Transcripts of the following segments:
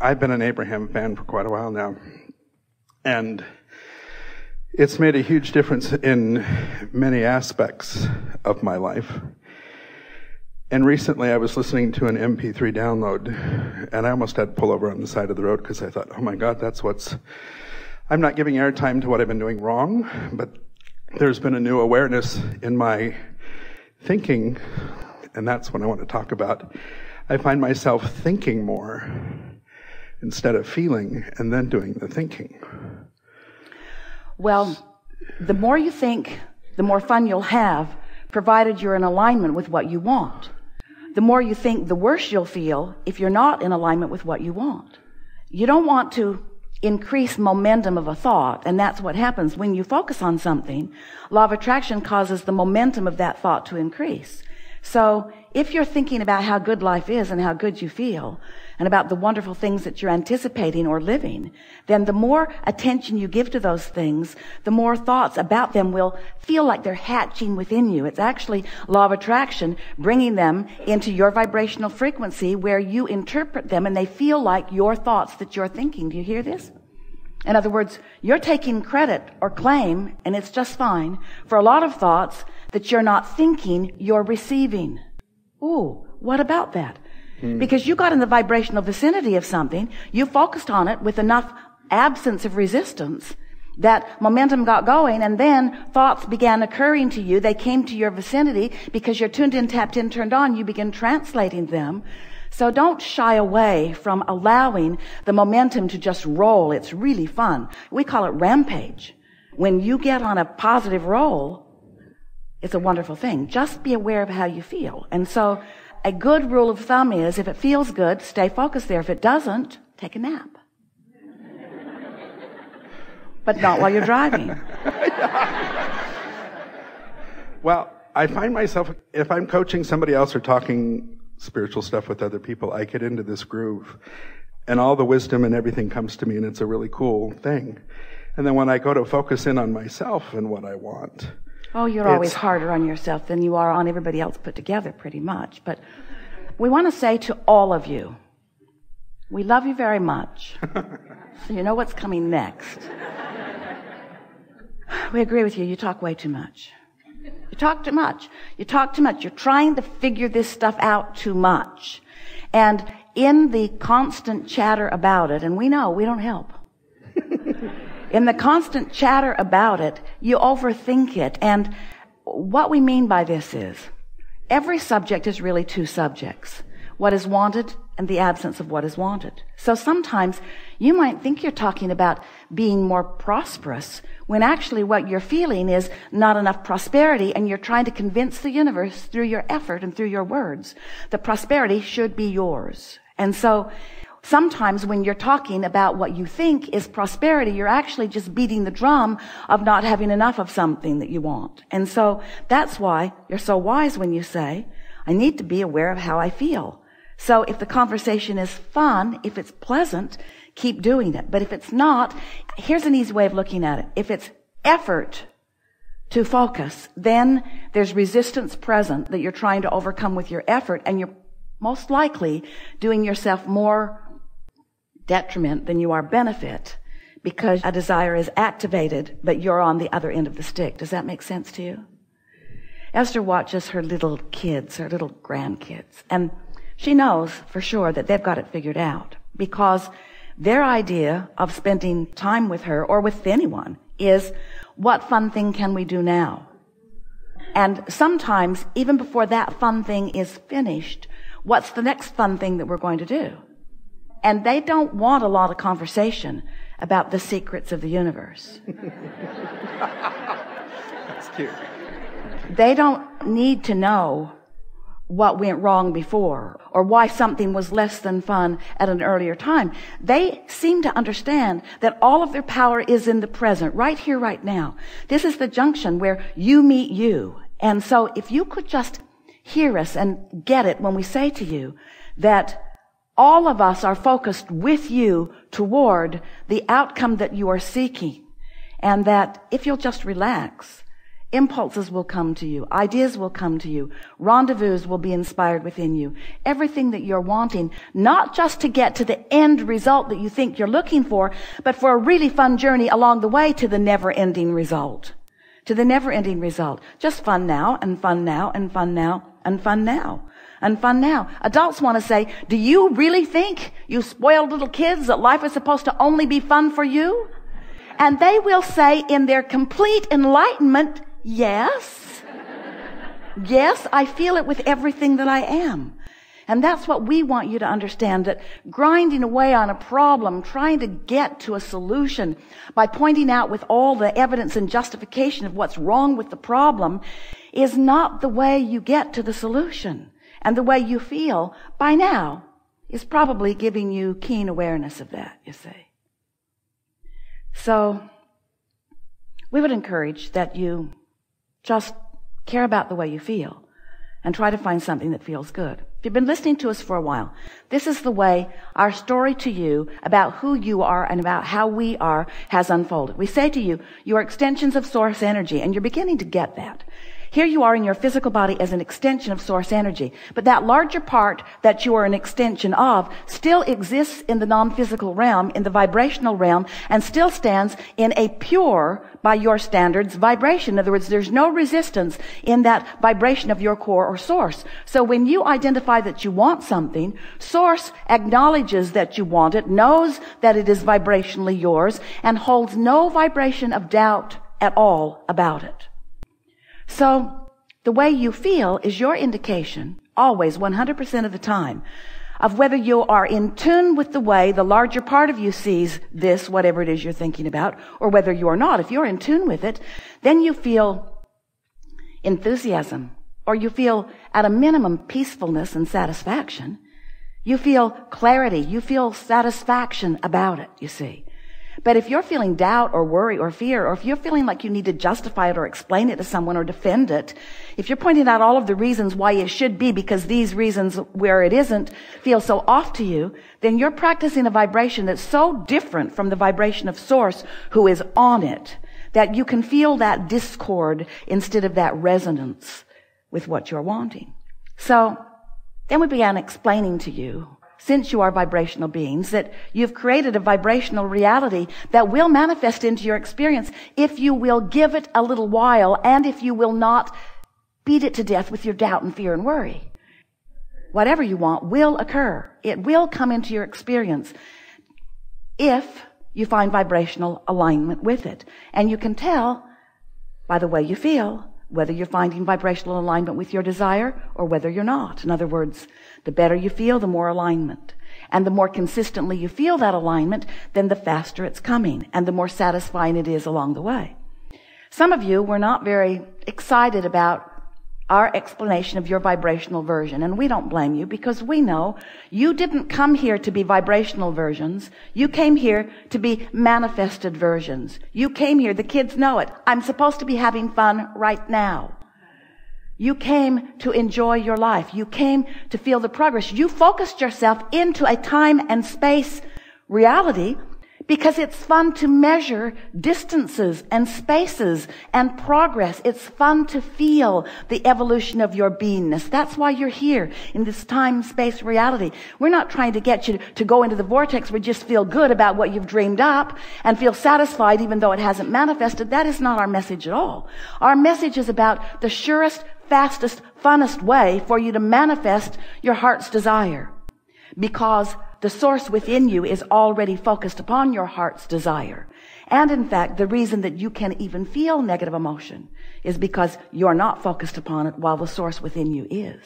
I've been an Abraham fan for quite a while now, and it's made a huge difference in many aspects of my life. And recently I was listening to an MP3 download, and I almost had to pull over on the side of the road because I thought, oh my God, I'm not giving airtime to what I've been doing wrong, but there's been a new awareness in my thinking, and that's what I want to talk about. I find myself thinking more instead of feeling and then doing the thinking. Well, the more you think, the more fun you'll have, provided you're in alignment with what you want. The more you think, the worse you'll feel if you're not in alignment with what you want. You don't want to increase momentum of a thought, and that's what happens when you focus on something. Law of attraction causes the momentum of that thought to increase. So if you're thinking about how good life is and how good you feel and about the wonderful things that you're anticipating or living, then the more attention you give to those things, the more thoughts about them will feel like they're hatching within you. It's actually law of attraction bringing them into your vibrational frequency where you interpret them and they feel like your thoughts that you're thinking. Do you hear this? In other words, you're taking credit or claim, and it's just fine, for a lot of thoughts that you're not thinking, you're receiving. Ooh, what about that? Because you got in the vibrational vicinity of something, you focused on it with enough absence of resistance that momentum got going, and then thoughts began occurring to you. They came to your vicinity because you're tuned in, tapped in, turned on. You begin translating them. So don't shy away from allowing the momentum to just roll. It's really fun. We call it rampage. When you get on a positive roll, it's a wonderful thing. Just be aware of how you feel. And so a good rule of thumb is if it feels good, stay focused there. If it doesn't, take a nap. But not while you're driving. Well, I find myself, if I'm coaching somebody else or talking spiritual stuff with other people, I get into this groove and all the wisdom and everything comes to me, and it's a really cool thing. And then when I go to focus in on myself and what I want, oh, you're always harder on yourself than you are on everybody else put together, pretty much. But we want to say to all of you, we love you very much. So you know what's coming next. We agree with you. You talk way too much. You talk too much. You talk too much. You're trying to figure this stuff out too much. And in the constant chatter about it, and we know we don't help. In the constant chatter about it, you overthink it. And what we mean by this is every subject is really two subjects. What is wanted and the absence of what is wanted. So sometimes you might think you're talking about being more prosperous when actually what you're feeling is not enough prosperity, and you're trying to convince the universe through your effort and through your words that prosperity should be yours. And so sometimes when you're talking about what you think is prosperity, you're actually just beating the drum of not having enough of something that you want. And so that's why you're so wise when you say, I need to be aware of how I feel. So if the conversation is fun, if it's pleasant, keep doing it. But if it's not, here's an easy way of looking at it. If it's effort to focus, then there's resistance present that you're trying to overcome with your effort, and you're most likely doing yourself more detriment than you are benefit, because a desire is activated, but you're on the other end of the stick. Does that make sense to you? Esther watches her little kids, her little grandkids, and she knows for sure that they've got it figured out, because their idea of spending time with her or with anyone is, what fun thing can we do now? And sometimes, even before that fun thing is finished, what's the next fun thing that we're going to do? And they don't want a lot of conversation about the secrets of the universe. That's cute. They don't need to know what went wrong before or why something was less than fun at an earlier time. They seem to understand that all of their power is in the present, right here, right now. This is the junction where you meet you. And so if you could just hear us and get it when we say to you that all of us are focused with you toward the outcome that you are seeking, and that if you'll just relax, Impulses will come to you. Ideas will come to you. Rendezvous will be inspired within you. Everything that you're wanting, not just to get to the end result that you think you're looking for, but for a really fun journey along the way to the never-ending result. To the never-ending result. Just fun now, and fun now, and fun now, and fun now, and fun now. Adults want to say, do you really think, you spoiled little kids, that life is supposed to only be fun for you? And they will say in their complete enlightenment, yes. Yes, I feel it with everything that I am. And that's what we want you to understand, that grinding away on a problem, trying to get to a solution by pointing out with all the evidence and justification of what's wrong with the problem is not the way you get to the solution. And the way you feel by now is probably giving you keen awareness of that, you see. So we would encourage that you just care about the way you feel and try to find something that feels good. If you've been listening to us for a while, this is the way our story to you about who you are and about how we are has unfolded. We say to you, you are extensions of source energy, and you're beginning to get that. Here you are in your physical body as an extension of source energy, but that larger part that you are an extension of still exists in the non-physical realm, in the vibrational realm, and still stands in a pure, by your standards, vibration. In other words, there's no resistance in that vibration of your core or source. So when you identify that you want something, source acknowledges that you want it, knows that it is vibrationally yours, and holds no vibration of doubt at all about it. So the way you feel is your indication, always 100% of the time, of whether you are in tune with the way the larger part of you sees this, whatever it is you're thinking about, or whether you are not. If you're in tune with it, then you feel enthusiasm, or you feel at a minimum peacefulness and satisfaction. You feel clarity. You feel satisfaction about it, you see. But if you're feeling doubt or worry or fear, or if you're feeling like you need to justify it or explain it to someone or defend it, if you're pointing out all of the reasons why it should be because these reasons where it isn't feel so off to you, then you're practicing a vibration that's so different from the vibration of source who is on it that you can feel that discord instead of that resonance with what you're wanting. So then we began explaining to you, since you are vibrational beings, that you've created a vibrational reality that will manifest into your experience if you will give it a little while and if you will not beat it to death with your doubt and fear and worry. Whatever you want will occur. It will come into your experience if you find vibrational alignment with it. And you can tell by the way you feel whether you're finding vibrational alignment with your desire or whether you're not. In other words, the better you feel, the more alignment. And the more consistently you feel that alignment, then the faster it's coming and the more satisfying it is along the way. Some of you were not very excited about our explanation of your vibrational version, and we don't blame you because we know you didn't come here to be vibrational versions. You came here to be manifested versions. You came here, the kids know it. I'm supposed to be having fun right now. You came to enjoy your life. You came to feel the progress. You focused yourself into a time and space reality because it's fun to measure distances and spaces and progress. It's fun to feel the evolution of your beingness. That's why you're here in this time-space reality. We're not trying to get you to go into the vortex where you just feel good about what you've dreamed up and feel satisfied even though it hasn't manifested. That is not our message at all. Our message is about the surest, fastest, funnest way for you to manifest your heart's desire. Because the source within you is already focused upon your heart's desire. And in fact, the reason that you can even feel negative emotion is because you're not focused upon it while the source within you is.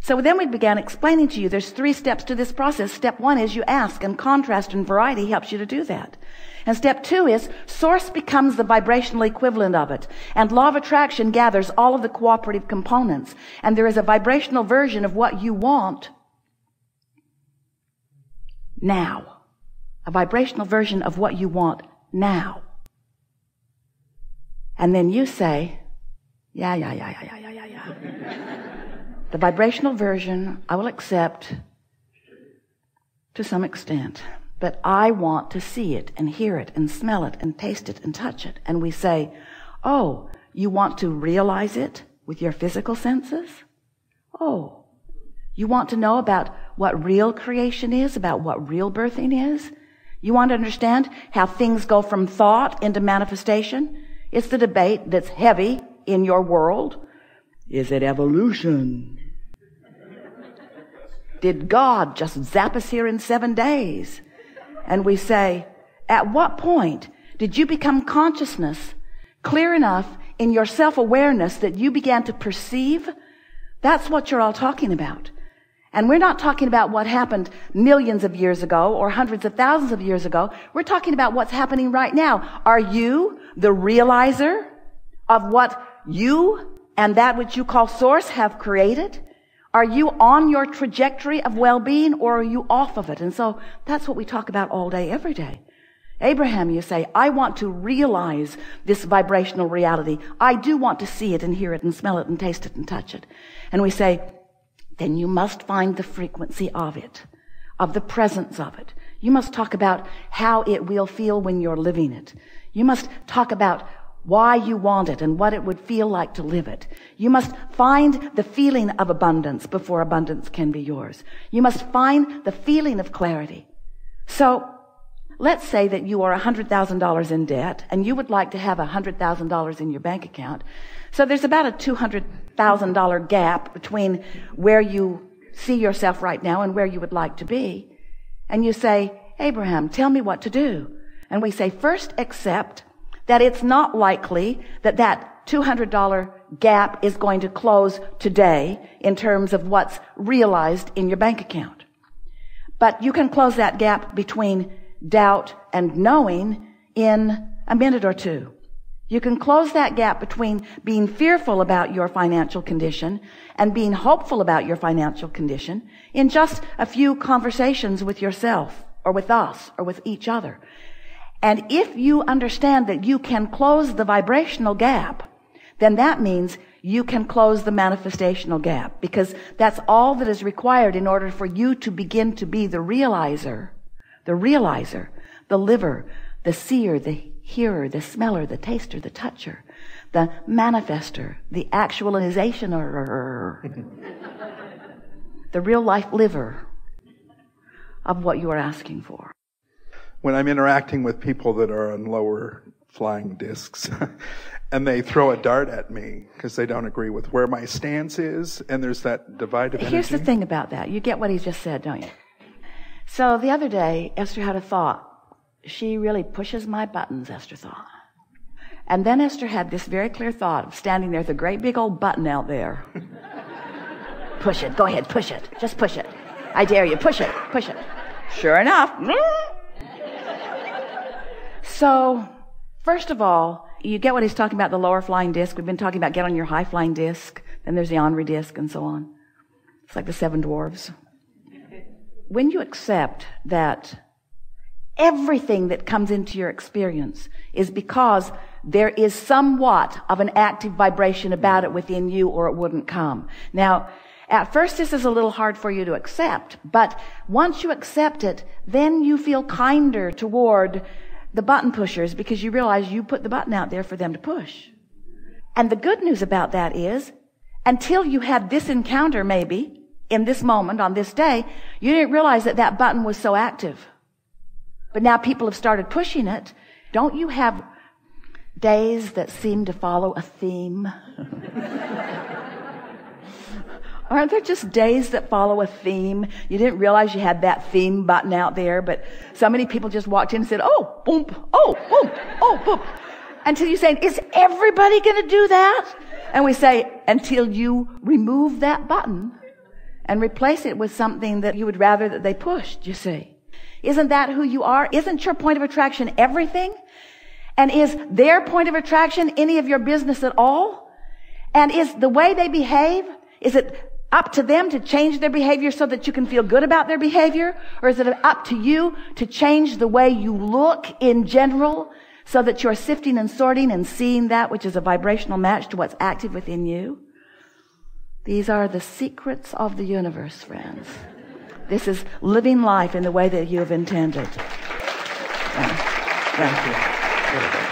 So then we began explaining to you there's 3 steps to this process. Step 1 is you ask, and contrast and variety helps you to do that. And step 2 is source becomes the vibrational equivalent of it. And law of attraction gathers all of the cooperative components. And there is a vibrational version of what you want now. A vibrational version of what you want now. And then you say, yeah. The vibrational version I will accept to some extent. But I want to see it and hear it and smell it and taste it and touch it. And we say, oh, you want to realize it with your physical senses? Oh, you want to know about what real creation is, about what real birthing is? You want to understand how things go from thought into manifestation? It's the debate that's heavy in your world. Is it evolution? Did God just zap us here in 7 days? And we say, at what point did you become consciousness clear enough in your self-awareness that you began to perceive? That's what you're all talking about. And we're not talking about what happened millions of years ago or hundreds of thousands of years ago. We're talking about what's happening right now. Are you the realizer of what you and that which you call source have created? Are you on your trajectory of well-being, or are you off of it? And so that's what we talk about all day, every day. Abraham, you say, I want to realize this vibrational reality. I do want to see it and hear it and smell it and taste it and touch it. And we say, then you must find the frequency of it, of the presence of it. You must talk about how it will feel when you're living it. You must talk about why you want it and what it would feel like to live it. You must find the feeling of abundance before abundance can be yours. You must find the feeling of clarity. So let's say that you are $100,000 in debt and you would like to have $100,000 in your bank account. So there's about a $200,000 gap between where you see yourself right now and where you would like to be. And you say, Abraham, tell me what to do. And we say, first accept that it's not likely that that $200 gap is going to close today in terms of what's realized in your bank account. But you can close that gap between doubt and knowing in a minute or two. You can close that gap between being fearful about your financial condition and being hopeful about your financial condition in just a few conversations with yourself or with us or with each other. And if you understand that you can close the vibrational gap, then that means you can close the manifestational gap, because that's all that is required in order for you to begin to be the realizer, the liver, the seer, the hearer, the smeller, the taster, the toucher, the manifester, the actualizationer, the real life liver of what you are asking for. When I'm interacting with people that are on lower flying discs and they throw a dart at me because they don't agree with where my stance is, and there's that divide of energy. Here's the thing about that. You get what he just said, don't you? So the other day, Esther had a thought. She really pushes my buttons, Esther thought. And then Esther had this very clear thought of standing there with a great big old button out there. Push it. Go ahead. Push it. Just push it. I dare you. Push it. Push it. Sure enough. So, first of all, you get what he's talking about, the lower flying disc. We've been talking about get on your high flying disc. Then there's the Henri disc and so on. It's like the seven dwarves. When you accept that everything that comes into your experience is because there is somewhat of an active vibration about it within you, or it wouldn't come. Now, at first this is a little hard for you to accept, but once you accept it, then you feel kinder toward the button pushers, because you realize you put the button out there for them to push. And the good news about that is, until you had this encounter maybe, in this moment, on this day, you didn't realize that that button was so active. But now people have started pushing it. Don't you have days that seem to follow a theme? Aren't there just days that follow a theme? You didn't realize you had that theme button out there, but so many people just walked in and said, oh, boom, oh, boom, oh, boom. Until you say, is everybody going to do that? And we say, until you remove that button and replace it with something that you would rather that they pushed, you see. Isn't that who you are? Isn't your point of attraction everything? And is their point of attraction any of your business at all? And is the way they behave, is it up to them to change their behavior so that you can feel good about their behavior? Or is it up to you to change the way you look in general so that you're sifting and sorting and seeing that which is a vibrational match to what's active within you? These are the secrets of the universe, friends. This is living life in the way that you have intended. Thank you.